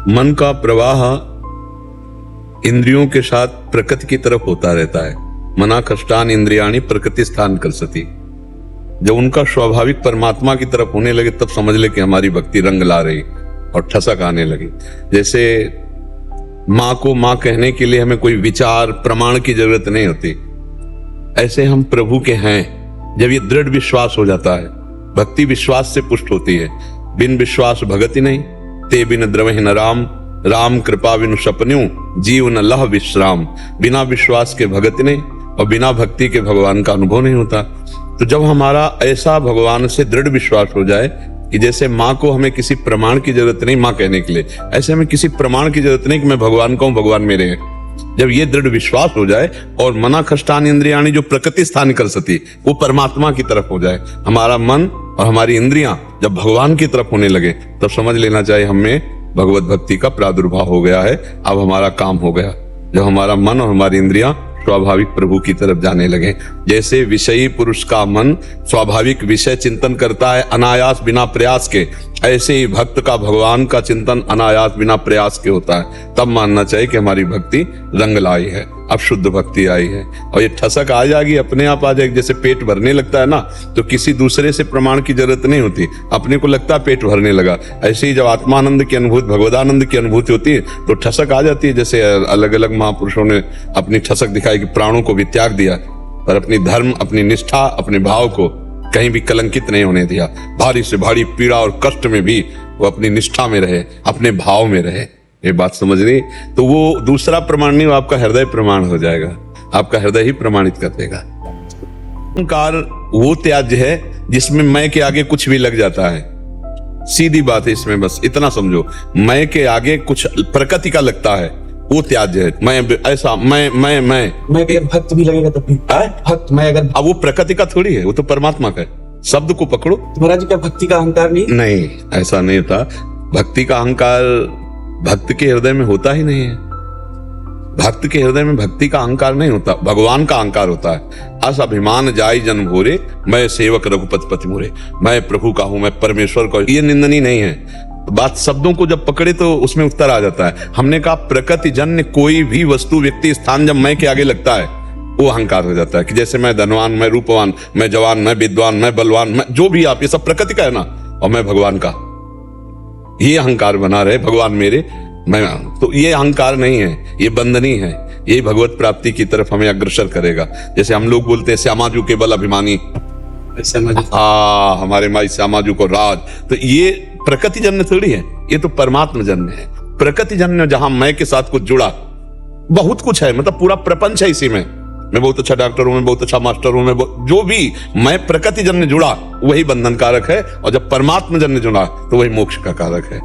मन का प्रवाह इंद्रियों के साथ प्रकृति की तरफ होता रहता है। मना कष्टान इंद्रियाणी प्रकृति स्थान कर सती। जब उनका स्वाभाविक परमात्मा की तरफ होने लगे तब समझ ले कि हमारी भक्ति रंग ला रही और ठसक आने लगी। जैसे माँ को माँ कहने के लिए हमें कोई विचार प्रमाण की जरूरत नहीं होती, ऐसे हम प्रभु के हैं। जब ये दृढ़ विश्वास हो जाता है, भक्ति विश्वास से पुष्ट होती है। बिन विश्वास भगति नहीं, ते बिन द्रवहि न राम, राम कृपा बिनु सपन्यू, जीव न लह विश्राम। बिना विश्वास के भगति नहीं और बिना भक्ति के भगवान का अनुभव नहीं होता। तो जब हमारा ऐसा भगवान से दृढ़ विश्वास हो जाए कि जैसे माँ को हमें किसी प्रमाण की जरूरत नहीं माँ कहने के लिए, ऐसे हमें किसी प्रमाण की जरूरत नहीं कि मैं भगवान का हूं, भगवान मेरे हैं। जब ये दृढ़ विश्वास हो जाए और मना कष्टान इंद्रियाणी जो प्रकृति स्थान कर सती, वो परमात्मा की तरफ हो जाए, हमारा मन और हमारी इंद्रियां जब भगवान की तरफ होने लगे, तब समझ लेना चाहिए हमें भगवत भक्ति का प्रादुर्भाव हो गया है। अब हमारा काम हो गया। जब हमारा मन और हमारी इंद्रियां स्वाभाविक प्रभु की तरफ जाने लगे। जैसे विषयी पुरुष का मन स्वाभाविक विषय चिंतन करता है अनायास बिना प्रयास के, ऐसे ही भक्त का भगवान का चिंतन अनायास बिना प्रयास के होता है। तब मानना चाहिए कि हमारी भक्ति रंग लाई है, अब शुद्ध भक्ति आई है। और ये ठसक आ जाएगी, अपने आप आ जाएगी। जैसे पेट भरने लगता है ना, तो किसी दूसरे से प्रमाण की जरूरत नहीं होती, अपने को लगता है पेट भरने लगा। ऐसे ही जब आत्मानंद की अनुभूति, भगवदानंद की अनुभूति होती है तो ठसक आ जाती है। जैसे अलग अलग महापुरुषों ने अपनी ठसक दिखाई कि प्राणों को भी त्याग दिया, पर अपनी धर्म, अपनी निष्ठा, अपने भाव को कहीं भी कलंकित नहीं होने दिया। भारी से भारी पीड़ा और कष्ट में भी वो अपनी निष्ठा में रहे, अपने भाव में रहे। ये बात समझ रही? तो वो दूसरा प्रमाण नहीं, वो आपका हृदय प्रमाण हो जाएगा। आपका हृदय ही प्रमाणित कर देगा। अहंकार वो त्याज्य है जिसमें मैं के आगे कुछ भी लग जाता है। सीधी बात है, इसमें बस इतना समझो, मैं के आगे कुछ प्रकृति का लगता है, वो त्याज्य है। मैं ऐसा मैं अगर भक्त भी लगेगा तब भी भक्त मैं अगर, अब वो प्रकृति का थोड़ी है, वो तो परमात्मा का है। शब्द को पकड़ो। महाराज क्या भक्ति का अहंकार नहीं? ऐसा नहीं था। भक्ति का अहंकार भक्त के हृदय में होता ही नहीं है। भक्त के हृदय में भक्ति का अहंकार नहीं होता, भगवान का अहंकार होता है। अस अभिमान जाई जन भोरे, मैं सेवक रघुपति पति मोरे। मैं प्रभु का हूं, मैं परमेश्वर का हूं, ये निंदनीय नहीं है। बात शब्दों को जब पकड़े तो उसमें उत्तर आ जाता है। हमने कहा प्रकृति जन्य कोई भी वस्तु, व्यक्ति, स्थान जब मैं के आगे लगता है, वो अहंकार हो जाता है। कि जैसे मैं धनवान, मैं रूपवान, मैं जवान, मैं विद्वान, मैं बलवान, मैं जो भी आप, ये सब प्रकृति का है ना, और मैं भगवान का, ये अहंकार बना रहे भगवान मेरे, मैं। तो ये अहंकार नहीं है, ये बंधनी है। ये भगवत प्राप्ति की तरफ हमें अग्रसर करेगा। जैसे हम लोग बोलते हैं श्यामाजू केवल अभिमानी, हमारे माई श्यामाजू को राज, तो ये प्रकृति जन्य थोड़ी है, ये तो परमात्मा जन्य है। प्रकृति जन्य जहां मैं के साथ कुछ जुड़ा, बहुत कुछ है, मतलब पूरा प्रपंच है इसी में। मैं बहुत अच्छा डॉक्टर हूं, मैं बहुत अच्छा मास्टर हूं, मैं जो भी मैं प्रकृति जन्य जुड़ा वही बंधन कारक है, और जब परमात्मा जन्य जुड़ा तो वही मोक्ष का कारक है।